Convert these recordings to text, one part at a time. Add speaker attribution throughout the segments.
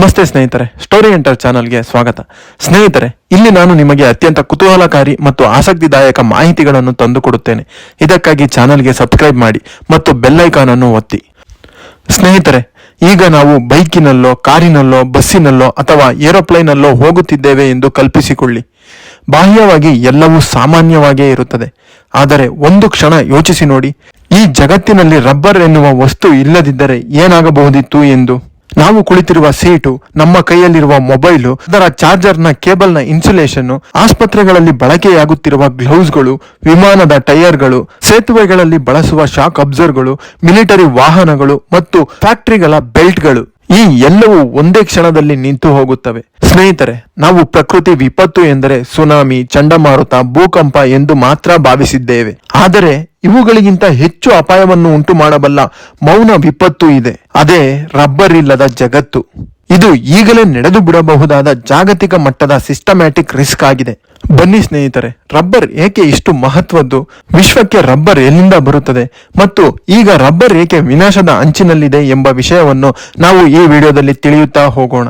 Speaker 1: ನಮಸ್ತೆ ಸ್ನೇಹಿತರೆ, story enter ಚಾನಲ್ಗೆ ಸ್ವಾಗತ. ಸ್ನೇಹಿತರೆ, ಇಲ್ಲಿ ನಾನು ನಿಮಗೆ ಅತ್ಯಂತ ಕುತೂಹಲಕಾರಿ ಮತ್ತು ಆಸಕ್ತಿದಾಯಕ ಮಾಹಿತಿಗಳನ್ನು ತಂದುಕೊಡುತ್ತೇನೆ. ಇದಕ್ಕಾಗಿ ಚಾನಲ್ಗೆ ಸಬ್ಸ್ಕ್ರೈಬ್ ಮಾಡಿ ಮತ್ತು ಬೆಲ್ ಐಕಾನ್ ಅನ್ನು ಒತ್ತಿ. ಸ್ನೇಹಿತರೆ, ಈಗ ನಾವು ಬೈಕಿನಲ್ಲೋ, ಕಾರಿನಲ್ಲೋ, ಬಸ್ಸಿನಲ್ಲೋ ಅಥವಾ ಏರೋಪ್ಲೇನಲ್ಲೋ ಹೋಗುತ್ತಿದ್ದೇವೆ ಎಂದು ಕಲ್ಪಿಸಿಕೊಳ್ಳಿ. ಬಾಹ್ಯವಾಗಿ ಎಲ್ಲವೂ ಸಾಮಾನ್ಯವಾಗೇ ಇರುತ್ತದೆ. ಆದರೆ ಒಂದು ಕ್ಷಣ ಯೋಚಿಸಿ ನೋಡಿ, ಈ ಜಗತ್ತಿನಲ್ಲಿ ರಬ್ಬರ್ ಎನ್ನುವ ವಸ್ತು ಇಲ್ಲದಿದ್ದರೆ ಏನಾಗಬಹುದಿತ್ತು ಎಂದು. ನಾವು ಕುಳಿತಿರುವ ಸೀಟು, ನಮ್ಮ ಕೈಯಲ್ಲಿರುವ ಮೊಬೈಲು, ಅದರ ಚಾರ್ಜರ್ನ ಕೇಬಲ್ನ ಇನ್ಸುಲೇಷನ್, ಆಸ್ಪತ್ರೆಗಳಲ್ಲಿ ಬಳಕೆಯಾಗುತ್ತಿರುವ ಗ್ಲೌಸ್ಗಳು, ವಿಮಾನದ ಟೈರ್ಗಳು, ಸೇತುವೆಗಳಲ್ಲಿ ಬಳಸುವ ಶಾಕ್ ಅಬ್ಸರ್ಗಳು, ಮಿಲಿಟರಿ ವಾಹನಗಳು ಮತ್ತು ಫ್ಯಾಕ್ಟರಿಗಳ ಬೆಲ್ಟ್ಗಳು, ಈ ಎಲ್ಲವೂ ಒಂದೇ ಕ್ಷಣದಲ್ಲಿ ನಿಂತು ಹೋಗುತ್ತವೆ. ಸ್ನೇಹಿತರೆ, ನಾವು ಪ್ರಕೃತಿ ವಿಪತ್ತು ಎಂದರೆ ಸುನಾಮಿ, ಚಂಡಮಾರುತ, ಭೂಕಂಪ ಎಂದು ಮಾತ್ರ ಭಾವಿಸಿದ್ದೇವೆ. ಆದರೆ ಇವುಗಳಿಗಿಂತ ಹೆಚ್ಚು ಅಪಾಯವನ್ನು ಉಂಟು ಮಾಡಬಲ್ಲ ಮೌನ ವಿಪತ್ತು ಇದೆ. ಅದೇ ರಬ್ಬರ್ ಇಲ್ಲದ ಜಗತ್ತು. ಇದು ಈಗಲೇ ನಡೆದು ಬಿಡಬಹುದಾದ ಜಾಗತಿಕ ಮಟ್ಟದ ಸಿಸ್ಟಮ್ಯಾಟಿಕ್ ರಿಸ್ಕ್ ಆಗಿದೆ. ಬನ್ನಿ ಸ್ನೇಹಿತರೆ, ರಬ್ಬರ್ ಏಕೆ ಇಷ್ಟು ಮಹತ್ವದ್ದು, ವಿಶ್ವಕ್ಕೆ ರಬ್ಬರ್ ಎಲ್ಲಿಂದ ಬರುತ್ತದೆ ಮತ್ತು ಈಗ ರಬ್ಬರ್ ಏಕೆ ವಿನಾಶದ ಅಂಚಿನಲ್ಲಿದೆ ಎಂಬ ವಿಷಯವನ್ನು ನಾವು ಈ ವಿಡಿಯೋದಲ್ಲಿ ತಿಳಿಯುತ್ತಾ ಹೋಗೋಣ.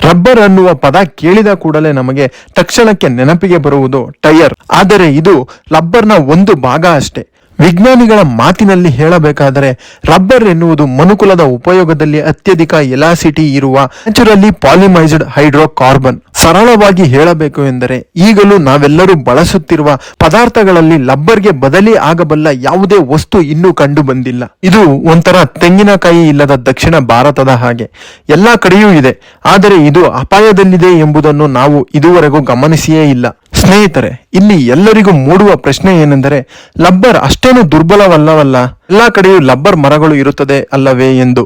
Speaker 1: ರಬ್ಬರ್ ಅನ್ನುವ ಪದ ಕೇಳಿದ ಕೂಡಲೇ ನಮಗೆ ತಕ್ಷಣಕ್ಕೆ ನೆನಪಿಗೆ ಬರುವುದು ಟೈರ್. ಆದರೆ ಇದು ರಬ್ಬರ್ನ ಒಂದು ಭಾಗ ಅಷ್ಟೇ. ವಿಜ್ಞಾನಿಗಳ ಮಾತಿನಲ್ಲಿ ಹೇಳಬೇಕಾದರೆ ರಬ್ಬರ್ ಎನ್ನುವುದು ಮನುಕುಲದ ಉಪಯೋಗದಲ್ಲಿ ಅತ್ಯಧಿಕ ಎಲಾಸಿಟಿ ಇರುವ ನ್ಯಾಚುರಲಿ ಪಾಲಿಮೈಸ್ಡ್ ಹೈಡ್ರೋಕಾರ್ಬನ್. ಸರಳವಾಗಿ ಹೇಳಬೇಕು ಎಂದರೆ ಈಗಲೂ ನಾವೆಲ್ಲರೂ ಬಳಸುತ್ತಿರುವ ಪದಾರ್ಥಗಳಲ್ಲಿ ರಬ್ಬರ್ಗೆ ಬದಲಿ ಆಗಬಲ್ಲ ಯಾವುದೇ ವಸ್ತು ಇನ್ನೂ ಕಂಡು ಬಂದಿಲ್ಲ. ಇದು ಒಂಥರ ತೆಂಗಿನಕಾಯಿ ಇಲ್ಲದ ದಕ್ಷಿಣ ಭಾರತದ ಹಾಗೆ. ಎಲ್ಲಾ ಕಡೆಯೂ ಇದೆ, ಆದರೆ ಇದು ಅಪಾಯದಲ್ಲಿದೆ ಎಂಬುದನ್ನು ನಾವು ಇದುವರೆಗೂ ಗಮನಿಸಿಯೇ ಇಲ್ಲ. ಸ್ನೇಹಿತರೆ, ಇಲ್ಲಿ ಎಲ್ಲರಿಗೂ ಮೂಡುವ ಪ್ರಶ್ನೆ ಏನೆಂದರೆ, ರಬ್ಬರ್ ಅಷ್ಟೇನು ದುರ್ಬಲವಲ್ಲವಲ್ಲ, ಎಲ್ಲಾ ಕಡೆಯೂ ರಬ್ಬರ್ ಮರಗಳು ಇರುತ್ತದೆ ಅಲ್ಲವೇ ಎಂದು.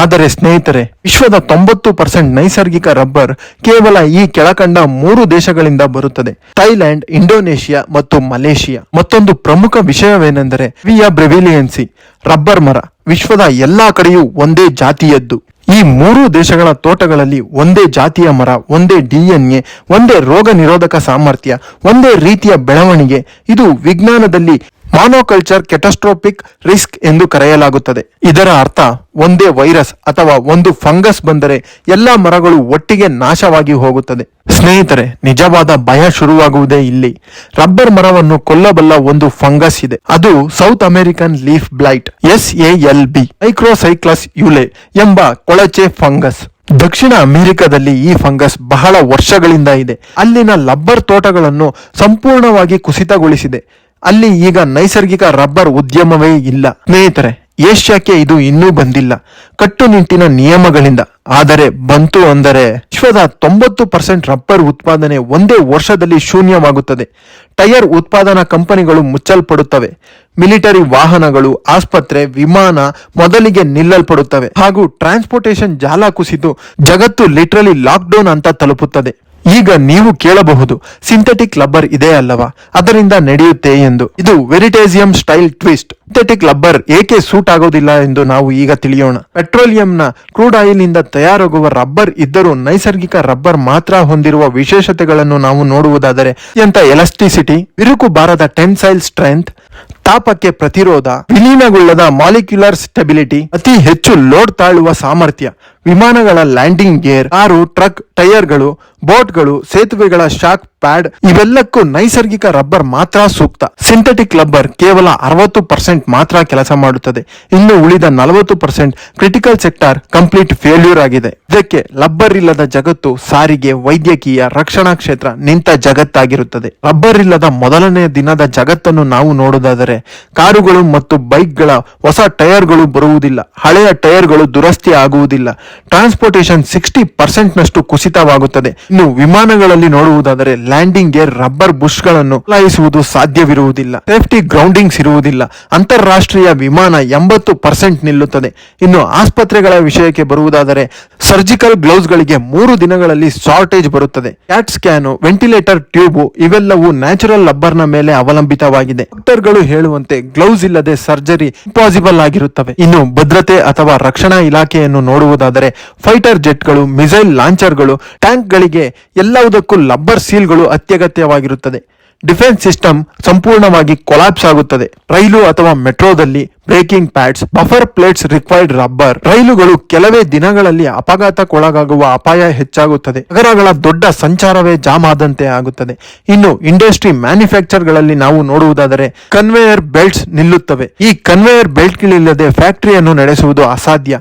Speaker 1: ಆದರೆ ಸ್ನೇಹಿತರೆ, ವಿಶ್ವದ 90% ನೈಸರ್ಗಿಕ ರಬ್ಬರ್ ಕೇವಲ ಈ ಕೆಳಕಂಡ 3 ದೇಶಗಳಿಂದ ಬರುತ್ತದೆ: ಥೈಲ್ಯಾಂಡ್, ಇಂಡೋನೇಷಿಯಾ ಮತ್ತು ಮಲೇಷಿಯಾ. ಮತ್ತೊಂದು ಪ್ರಮುಖ ವಿಷಯವೇನೆಂದರೆ ವಿಯಾ ಬ್ರೆವಿಲಿಯನ್ಸಿ ರಬ್ಬರ್ ಮರ ವಿಶ್ವದ ಎಲ್ಲಾ ಕಡೆಯೂ ಒಂದೇ ಜಾತಿಯದ್ದು. ಈ 3 ದೇಶಗಳ ತೋಟಗಳಲ್ಲಿ ಒಂದೇ ಜಾತಿಯ ಮರ, ಒಂದೇ DNA, ಒಂದೇ ರೋಗ ನಿರೋಧಕ ಸಾಮರ್ಥ್ಯ, ಒಂದೇ ರೀತಿಯ ಬೆಳವಣಿಗೆ. ಇದು ವಿಜ್ಞಾನದಲ್ಲಿ ಮಾನೋಕಲ್ಚರ್ ಕೆಟಾಸ್ಟ್ರೋಫಿಕ್ ರಿಸ್ಕ್ ಎಂದು ಕರೆಯಲಾಗುತ್ತದೆ. ಇದರ ಅರ್ಥ, ಒಂದೇ ವೈರಸ್ ಅಥವಾ ಒಂದು ಫಂಗಸ್ ಬಂದರೆ ಎಲ್ಲಾ ಮರಗಳು ಒಟ್ಟಿಗೆ ನಾಶವಾಗಿ ಹೋಗುತ್ತದೆ. ಸ್ನೇಹಿತರೆ, ನಿಜವಾದ ಭಯ ಶುರುವಾಗುವುದೇ ಇಲ್ಲಿ. ರಬ್ಬರ್ ಮರವನ್ನು ಕೊಲ್ಲಬಲ್ಲ ಒಂದು ಫಂಗಸ್ ಇದೆ. ಅದು south American leaf blight SALB ಮೈಕ್ರೋಸೈಕ್ಲಸ್ ಯುಲೆ ಎಂಬ ಕೊಳಚೆ ಫಂಗಸ್. ದಕ್ಷಿಣ ಅಮೆರಿಕದಲ್ಲಿ ಈ ಫಂಗಸ್ ಬಹಳ ವರ್ಷಗಳಿಂದ ಇದೆ. ಅಲ್ಲಿನ ರಬ್ಬರ್ ತೋಟಗಳನ್ನು ಸಂಪೂರ್ಣವಾಗಿ ಕುಸಿತಗೊಳಿಸಿದೆ. ಅಲ್ಲಿ ಈಗ ನೈಸರ್ಗಿಕ ರಬ್ಬರ್ ಉದ್ಯಮವೇ ಇಲ್ಲ. ಸ್ನೇಹಿತರೆ, ಏಷ್ಯಾಕ್ಕೆ ಇದು ಇನ್ನೂ ಬಂದಿಲ್ಲ ಕಟ್ಟುನಿಟ್ಟಿನ ನಿಯಮಗಳಿಂದ. ಆದರೆ ಬಂತು ಅಂದರೆ ವಿಶ್ವದ 90% ರಬ್ಬರ್ ಉತ್ಪಾದನೆ ಒಂದೇ ವರ್ಷದಲ್ಲಿ ಶೂನ್ಯವಾಗುತ್ತದೆ. ಟೈರ್ ಉತ್ಪಾದನಾ ಕಂಪನಿಗಳು ಮುಚ್ಚಲ್ಪಡುತ್ತವೆ. ಮಿಲಿಟರಿ ವಾಹನಗಳು, ಆಸ್ಪತ್ರೆ, ವಿಮಾನ ಮೊದಲಿಗೆ ನಿಲ್ಲಲ್ಪಡುತ್ತವೆ. ಹಾಗೂ ಟ್ರಾನ್ಸ್ಪೋರ್ಟೇಷನ್ ಜಾಲ ಕುಸಿದು ಜಗತ್ತು ಲಿಟ್ರಲಿ ಲಾಕ್ಡೌನ್ ಅಂತ ತಲುಪುತ್ತದೆ. ಈಗ ನೀವು ಕೇಳಬಹುದು, ಸಿಂಥೆಟಿಕ್ ರಬ್ಬರ್ ಇದೆ ಅಲ್ಲವಾ, ಅದರಿಂದ ನಡೆಯುತ್ತೆ ಎಂದು. ಇದು ವೆರಿಟೇಸಿಯಂ ಸ್ಟೈಲ್ ಟ್ವಿಸ್ಟ್. ಸಿಂಥೆಟಿಕ್ ರಬ್ಬರ್ ಏಕೆ ಸೂಟ್ ಆಗೋದಿಲ್ಲ ಎಂದು ನಾವು ಈಗ ತಿಳಿಯೋಣ. ಪೆಟ್ರೋಲಿಯಂನ ಕ್ರೂಡ್ ಆಯಿಲ್ ನಿಂದ ತಯಾರಾಗುವ ರಬ್ಬರ್ ಇದ್ದರೂ ನೈಸರ್ಗಿಕ ರಬ್ಬರ್ ಮಾತ್ರ ಹೊಂದಿರುವ ವಿಶೇಷತೆಗಳನ್ನು ನಾವು ನೋಡುವುದಾದರೆ, ಅತ್ಯಂತ ಎಲಾಸ್ಟಿಸಿಟಿ, ಬಿರುಕು ಬಾರದ ಟೆನ್ಸೈಲ್ ಸ್ಟ್ರೆಂತ್, ತಾಪಕ್ಕೆ ಪ್ರತಿರೋಧ, ವಿಲೀನಗೊಳ್ಳದ ಮಾಲಿಕ್ಯುಲರ್ ಸ್ಟೆಬಿಲಿಟಿ, ಅತಿ ಹೆಚ್ಚು ಲೋಡ್ ತಾಳುವ ಸಾಮರ್ಥ್ಯ, ವಿಮಾನಗಳ ಲ್ಯಾಂಡಿಂಗ್ ಗೇರ್, ಕಾರು, ಟ್ರಕ್ ಟೈರ್ಗಳು, ಬೋಟ್ಗಳು, ಸೇತುವೆಗಳ ಶಾಕ್ ಪ್ಯಾಡ್, ಇವೆಲ್ಲಕ್ಕೂ ನೈಸರ್ಗಿಕ ರಬ್ಬರ್ ಮಾತ್ರ ಸೂಕ್ತ. ಸಿಂಥೆಟಿಕ್ ರಬ್ಬರ್ ಕೇವಲ 60% ಮಾತ್ರ ಕೆಲಸ ಮಾಡುತ್ತದೆ. ಇನ್ನು ಉಳಿದ 40% ಕ್ರಿಟಿಕಲ್ ಸೆಕ್ಟಾರ್ ಕಂಪ್ಲೀಟ್ ಫೇಲ್ಯೂರ್ ಆಗಿದೆ. ಇದಕ್ಕೆ ರಬ್ಬರ್ ಇಲ್ಲದ ಜಗತ್ತು ಸಾರಿಗೆ, ವೈದ್ಯಕೀಯ, ರಕ್ಷಣಾ ಕ್ಷೇತ್ರ ನಿಂತ ಜಗತ್ತಾಗಿರುತ್ತದೆ. ರಬ್ಬರ್ ಇಲ್ಲದ ಮೊದಲನೆಯ ದಿನದ ಜಗತ್ತನ್ನು ನಾವು ನೋಡುವುದಾದರೆ, ಕಾರುಗಳು ಮತ್ತು ಬೈಕ್ಗಳ ಹೊಸ ಟೈರ್ಗಳು ಬರುವುದಿಲ್ಲ, ಹಳೆಯ ಟೈರ್ಗಳು ದುರಸ್ತಿ ಆಗುವುದಿಲ್ಲ, ಟ್ರಾನ್ಸ್ಪೋರ್ಟೇಷನ್ 60% ನಷ್ಟು ಕುಸಿತವಾಗುತ್ತದೆ. ಇನ್ನು ವಿಮಾನಗಳಲ್ಲಿ ನೋಡುವುದಾದರೆ ಲ್ಯಾಂಡಿಂಗ್ ಗೇರ್, ರಬ್ಬರ್ ಬುಷ್ಗಳನ್ನು ಬದಲಾಯಿಸುವುದು ಸಾಧ್ಯವಿರುವುದಿಲ್ಲ, ಸೇಫ್ಟಿ ಗ್ರೌಂಡಿಂಗ್ಸ್ ಇರುವುದಿಲ್ಲ, ಅಂತಾರಾಷ್ಟ್ರೀಯ ವಿಮಾನ 80% ನಿಲ್ಲುತ್ತದೆ. ಇನ್ನು ಆಸ್ಪತ್ರೆಗಳ ವಿಷಯಕ್ಕೆ ಬರುವುದಾದರೆ ಸರ್ಜಿಕಲ್ ಗ್ಲೌಸ್ಗಳಿಗೆ 3 ದಿನಗಳಲ್ಲಿ ಶಾರ್ಟೇಜ್ ಬರುತ್ತದೆ. ಕ್ಯಾಟ್ ಸ್ಕ್ಯಾನು, ವೆಂಟಿಲೇಟರ್ ಟ್ಯೂಬ್ ಇವೆಲ್ಲವೂ ನ್ಯಾಚುರಲ್ ರಬ್ಬರ್ನ ಮೇಲೆ ಅವಲಂಬಿತವಾಗಿದೆ. ಡಾಕ್ಟರ್ಗಳು ಹೇಳುವಂತೆ ಗ್ಲೌಸ್ ಇಲ್ಲದೆ ಸರ್ಜರಿ ಇಂಪಾಸಿಬಲ್ ಆಗಿರುತ್ತವೆ. ಇನ್ನು ಭದ್ರತೆ ಅಥವಾ ರಕ್ಷಣಾ ಇಲಾಖೆಯನ್ನು ನೋಡುವುದಾದರೆ ಫೈಟರ್ ಜೆಟ್ಗಳು, ಮಿಸೈಲ್ ಲಾಂಚರ್ಗಳು, ಟ್ಯಾಂಕ್ಗಳಿಗೆ ಎಲ್ಲವುದಕ್ಕೂ ರಬ್ಬರ್ ಸೀಲ್ಗಳು ಅತ್ಯಗತ್ಯವಾಗಿರುತ್ತದೆ. ಡಿಫೆನ್ಸ್ ಸಿಸ್ಟಮ್ ಸಂಪೂರ್ಣವಾಗಿ ಕೊಲಾಪ್ಸ್ ಆಗುತ್ತದೆ. ರೈಲು ಅಥವಾ ಮೆಟ್ರೋದಲ್ಲಿ braking pads, buffer plates required rubber. ರೈಲುಗಳು ಕೆಲವೇ ದಿನಗಳಲ್ಲಿ ಅಪಘಾತಕ್ಕೊಳಗಾಗುವ ಅಪಾಯ ಹೆಚ್ಚಾಗುತ್ತದೆ. ನಗರಗಳ ದೊಡ್ಡ ಸಂಚಾರವೇ ಜಾಮ್ ಆದಂತೆ ಆಗುತ್ತದೆ. ಇನ್ನು ಇಂಡಸ್ಟ್ರಿ ಮ್ಯಾನುಫ್ಯಾಕ್ಚರ್ಗಳಲ್ಲಿ ನಾವು ನೋಡುವುದಾದರೆ ಕನ್ವೇಯರ್ ಬೆಲ್ಟ್ಸ್ ನಿಲ್ಲುತ್ತವೆ. ಈ ಕನ್ವೇಯರ್ ಬೆಲ್ಟ್ಗಳಿಲ್ಲದೆ ಫ್ಯಾಕ್ಟರಿಯನ್ನು ನಡೆಸುವುದು ಅಸಾಧ್ಯ.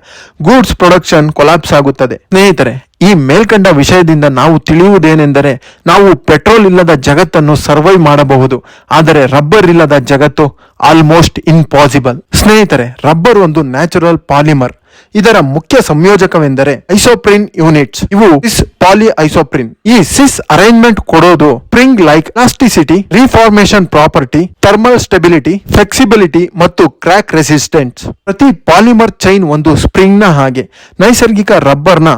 Speaker 1: ಗೂಡ್ಸ್ ಪ್ರೊಡಕ್ಷನ್ ಕೊಲಾಪ್ಸ್ ಆಗುತ್ತದೆ. ಸ್ನೇಹಿತರೆ, ಈ ಮೇಲ್ಕಂಡ ವಿಷಯದಿಂದ ನಾವು ತಿಳಿಯುವುದೇನೆಂದರೆ ನಾವು ಪೆಟ್ರೋಲ್ ಇಲ್ಲದ ಜಗತ್ತನ್ನು ಸರ್ವೈವ್ ಮಾಡಬಹುದು, ಆದರೆ ರಬ್ಬರ್ ಇಲ್ಲದ ಜಗತ್ತು ಆಲ್ಮೋಸ್ಟ್ ಇಂಪಾಸಿಬಲ್. ಸ್ನೇಹಿತರೆ, ರಬ್ಬರ್ ಒಂದು ನ್ಯಾಚುರಲ್ ಪಾಲಿಮರ್. ಇದರ ಮುಖ್ಯ ಸಂಯೋಜಕವೆಂದರೆ ಐಸೋಪ್ರಿನ್ ಯೂನಿಟ್ಸ್. ಇವು ಸಿಸ್ ಪಾಲಿ ಐಸೋಪ್ರಿನ್. ಈ ಸಿಸ್ ಅರೇಂಜ್ಮೆಂಟ್ ಕೊಡೋದು spring like elasticity, reformation property, thermal stability, flexibility ಮತ್ತು ಕ್ರ್ಯಾಕ್ ರೆಸಿಸ್ಟೆನ್ಸ್. ಪ್ರತಿ ಪಾಲಿಮರ್ ಚೈನ್ ಒಂದು ಸ್ಪ್ರಿಂಗ್ ನ ಹಾಗೆ. ನೈಸರ್ಗಿಕ ರಬ್ಬರ್ ನ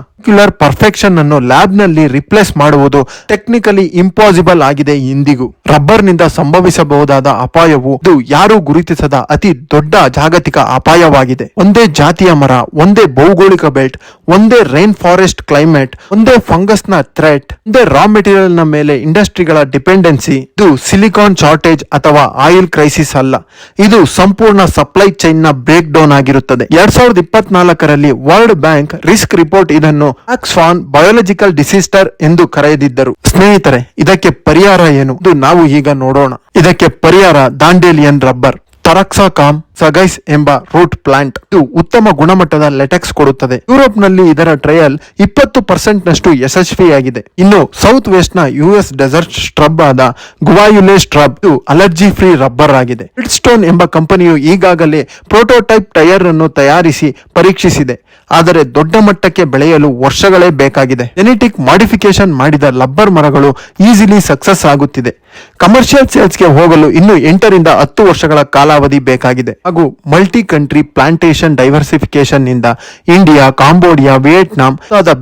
Speaker 1: ಪರ್ಫೆಕ್ಷನ್ ಅನ್ನು ಲ್ಯಾಬ್ ನಲ್ಲಿ ರಿಪ್ಲೇಸ್ ಮಾಡುವುದು ಟೆಕ್ನಿಕಲಿ ಇಂಪಾಸಿಬಲ್ ಆಗಿದೆ. ಇಂದಿಗೂ ರಬ್ಬರ್ ನಿಂದ ಸಂಭವಿಸಬಹುದಾದ ಅಪಾಯವು ಇದು ಯಾರೂ ಗುರುತಿಸದ ಅತಿ ದೊಡ್ಡ ಜಾಗತಿಕ ಅಪಾಯವಾಗಿದೆ. ಒಂದೇ ಜಾತಿಯ ಮರ, ಒಂದೇ ಭೌಗೋಳಿಕ ಬೆಲ್ಟ್, ಒಂದೇ ರೈನ್ ಫಾರೆಸ್ಟ್ ಕ್ಲೈಮೇಟ್, ಒಂದೇ ಫಂಗಸ್ ನ ಥ್ರೆಟ್, ಒಂದೇ ರಾ ಮೆಟೀರಿಯಲ್ ನ ಮೇಲೆ ಇಂಡಸ್ಟ್ರಿಗಳ ಡಿಪೆಂಡೆನ್ಸಿ. ಇದು ಸಿಲಿಕಾನ್ ಶಾರ್ಟೇಜ್ ಅಥವಾ ಆಯಿಲ್ ಕ್ರೈಸಿಸ್ ಅಲ್ಲ, ಇದು ಸಂಪೂರ್ಣ ಸಪ್ಲೈ ಚೈನ್ ನ ಬ್ರೇಕ್ ಡೌನ್ ಆಗಿರುತ್ತದೆ. 2024ರಲ್ಲಿ ವರ್ಲ್ಡ್ ಬ್ಯಾಂಕ್ ರಿಸ್ಕ್ ರಿಪೋರ್ಟ್ ಇದನ್ನು ಆಕ್ಸ್ಫಾನ್ ಬಯೋಲಾಜಿಕಲ್ ಡಿಸಾಸ್ಟರ್ ಎಂದು ಕರೆದಿದ್ದರು. ಸ್ನೇಹಿತರೆ, ಇದಕ್ಕೆ ಪರಿಹಾರ ಏನು? ಇದು ನಾವು ಈಗ ನೋಡೋಣ. ಇದಕ್ಕೆ ಪರಿಹಾರ ದಾಂಡೇಲಿಯನ್ ರಬ್ಬರ್. ಟೊರಾಕ್ಸಾಕಾಮ್ ಸಗೈಸ್ ಎಂಬ ರೂಟ್ ಪ್ಲಾಂಟ್. ಇದು ಉತ್ತಮ ಗುಣಮಟ್ಟದ ಲೆಟೆಕ್ಸ್ ಕೊಡುತ್ತದೆ. ಯುರೋಪ್ ನಲ್ಲಿ ಇದರ ಟ್ರಯಲ್ 20% ನಷ್ಟು ಯಶಸ್ವಿಯಾಗಿದೆ. ಇನ್ನು ಸೌತ್ ವೆಸ್ಟ್ ನ US ಡೆಸರ್ಟ್ ಸ್ಟ್ರಬ್ ಆದ ಗುವಾಯುಲೆ ಸ್ಟ್ರಬ್ ಇದು ಅಲರ್ಜಿ ಫ್ರೀ ರಬ್ಬರ್ ಆಗಿದೆ. ಬ್ರಿಡ್ಸ್ಟೋನ್ ಎಂಬ ಕಂಪನಿಯು ಈಗಾಗಲೇ ಪ್ರೋಟೋಟೈಪ್ ಟೈರ್ ಅನ್ನು ತಯಾರಿಸಿ ಪರೀಕ್ಷಿಸಿದೆ, ಆದರೆ ದೊಡ್ಡ ಮಟ್ಟಕ್ಕೆ ಬೆಳೆಯಲು ವರ್ಷಗಳೇ ಬೇಕಾಗಿದೆ. ಜೆನೆಟಿಕ್ ಮಾಡಿಫಿಕೇಶನ್ ಮಾಡಿದ ರಬ್ಬರ್ ಮರಗಳು ಈಸಿಲಿ ಸಕ್ಸಸ್ ಆಗುತ್ತಿದೆ. ಕಮರ್ಷಿಯಲ್ ಸೇಲ್ಸ್ಗೆ ಹೋಗಲು ಇನ್ನು 8 ರಿಂದ 10 ವರ್ಷಗಳ ಕಾಲಾವಧಿ ಬೇಕಾಗಿದೆ. ಹಾಗೂ ಮಲ್ಟಿ ಕಂಟ್ರಿ ಪ್ಲಾಂಟೇಶನ್ ಡೈವರ್ಸಿಫಿಕೇಶನ್ ನಿಂದ ಇಂಡಿಯಾ, ಕಾಂಬೋಡಿಯಾ, ವಿಯೆಟ್ನಾಂ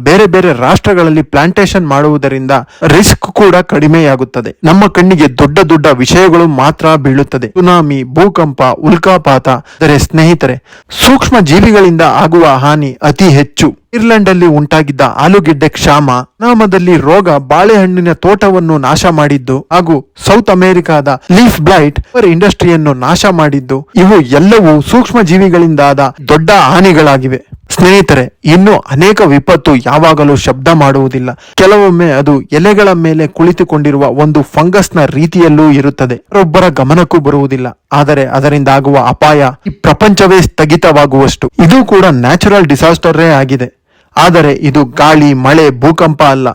Speaker 1: ಬೇರೆ ಬೇರೆ ರಾಷ್ಟ್ರಗಳಲ್ಲಿ ಪ್ಲಾಂಟೇಶನ್ ಮಾಡುವುದರಿಂದ ರಿಸ್ಕ್ ಕೂಡ ಕಡಿಮೆಯಾಗುತ್ತದೆ. ನಮ್ಮ ಕಣ್ಣಿಗೆ ದೊಡ್ಡ ದೊಡ್ಡ ವಿಷಯಗಳು ಮಾತ್ರ ಬೀಳುತ್ತದೆ. ಸುನಾಮಿ, ಭೂಕಂಪ, ಉಲ್ಕಾಪಾತ. ಆದರೆ ಸ್ನೇಹಿತರೆ, ಸೂಕ್ಷ್ಮ ಜೀವಿಗಳಿಂದ ಆಗುವ ಹಾನಿ ಅತಿ ಹೆಚ್ಚು. ಐರ್ಲೆಂಡ್ ಅಲ್ಲಿ ಉಂಟಾಗಿದ್ದ ಆಲೂಗೆಡ್ಡೆ ಕ್ಷಾಮ, ನಾಮದಲ್ಲಿ ರೋಗ ಬಾಳೆಹಣ್ಣಿನ ತೋಟವನ್ನು ನಾಶ ಮಾಡಿದ್ದು, ಹಾಗೂ ಸೌತ್ ಅಮೆರಿಕಾದ ಲೀಫ್ ಬ್ಲೈಟ್ ಇಂಡಸ್ಟ್ರಿಯನ್ನು ನಾಶ ಮಾಡಿದ್ದು, ಇವು ಎಲ್ಲವೂ ಸೂಕ್ಷ್ಮ ಜೀವಿಗಳಿಂದಾದ ದೊಡ್ಡ ಹಾನಿಗಳಾಗಿವೆ. ಸ್ನೇಹಿತರೆ, ಇನ್ನು ಅನೇಕ ವಿಪತ್ತು ಯಾವಾಗಲೂ ಶಬ್ದ ಮಾಡುವುದಿಲ್ಲ. ಕೆಲವೊಮ್ಮೆ ಅದು ಎಲೆಗಳ ಮೇಲೆ ಕುಳಿತುಕೊಂಡಿರುವ ಒಂದು ಫಂಗಸ್ ನ ರೀತಿಯಲ್ಲೂ ಇರುತ್ತದೆ. ಒಬ್ಬರ ಗಮನಕ್ಕೂ ಬರುವುದಿಲ್ಲ. ಆದರೆ ಅದರಿಂದ ಆಗುವ ಅಪಾಯ ಈ ಪ್ರಪಂಚವೇ ಸ್ಥಗಿತವಾಗುವಷ್ಟು. ಇದು ಕೂಡ ನ್ಯಾಚುರಲ್ ಡಿಸಾಸ್ಟರೇ ಆಗಿದೆ. ಆದರೆ ಇದು ಗಾಳಿ, ಮಳೆ, ಭೂಕಂಪ ಅಲ್ಲ.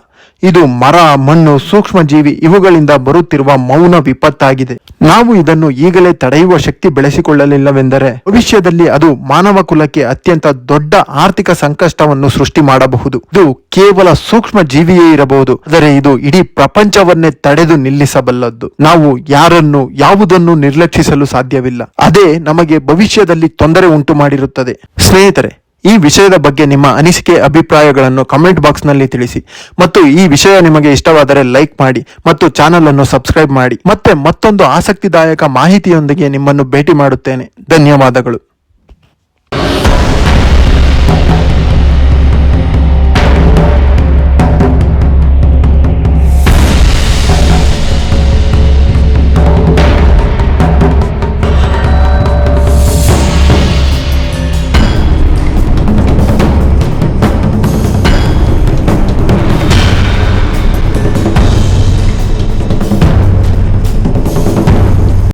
Speaker 1: ಇದು ಮರ, ಮಣ್ಣು, ಸೂಕ್ಷ್ಮ ಜೀವಿ ಇವುಗಳಿಂದ ಬರುತ್ತಿರುವ ಮೌನ ವಿಪತ್ತಾಗಿದೆ. ನಾವು ಇದನ್ನು ಈಗಲೇ ತಡೆಯುವ ಶಕ್ತಿ ಬೆಳೆಸಿಕೊಳ್ಳಲಿಲ್ಲವೆಂದರೆ ಭವಿಷ್ಯದಲ್ಲಿ ಅದು ಮಾನವ ಕುಲಕ್ಕೆ ಅತ್ಯಂತ ದೊಡ್ಡ ಆರ್ಥಿಕ ಸಂಕಷ್ಟವನ್ನು ಸೃಷ್ಟಿ ಮಾಡಬಹುದು. ಇದು ಕೇವಲ ಸೂಕ್ಷ್ಮ ಜೀವಿಯೇ ಇರಬಹುದು, ಆದರೆ ಇದು ಇಡೀ ಪ್ರಪಂಚವನ್ನೇ ತಡೆದು ನಿಲ್ಲಿಸಬಲ್ಲದ್ದು. ನಾವು ಯಾರನ್ನು ಯಾವುದನ್ನು ನಿರ್ಲಕ್ಷಿಸಲು ಸಾಧ್ಯವಿಲ್ಲ. ಅದೇ ನಮಗೆ ಭವಿಷ್ಯದಲ್ಲಿ ತೊಂದರೆ ಉಂಟು ಮಾಡಿರುತ್ತದೆ. ಸ್ನೇಹಿತರೆ, ಈ ವಿಷಯದ ಬಗ್ಗೆ ನಿಮ್ಮ ಅನಿಸಿಕೆ, ಅಭಿಪ್ರಾಯಗಳನ್ನು ಕಮೆಂಟ್ ಬಾಕ್ಸ್ ನಲ್ಲಿ ತಿಳಿಸಿ. ಮತ್ತು ಈ ವಿಷಯ ನಿಮಗೆ ಇಷ್ಟವಾದರೆ ಲೈಕ್ ಮಾಡಿ ಮತ್ತು ಚಾನಲ್ ಅನ್ನು ಸಬ್ಸ್ಕ್ರೈಬ್ ಮಾಡಿ. ಮತ್ತೆ ಮತ್ತೊಂದು ಆಸಕ್ತಿದಾಯಕ ಮಾಹಿತಿಯೊಂದಿಗೆ ನಿಮ್ಮನ್ನು ಭೇಟಿ ಮಾಡುತ್ತೇನೆ. ಧನ್ಯವಾದಗಳು.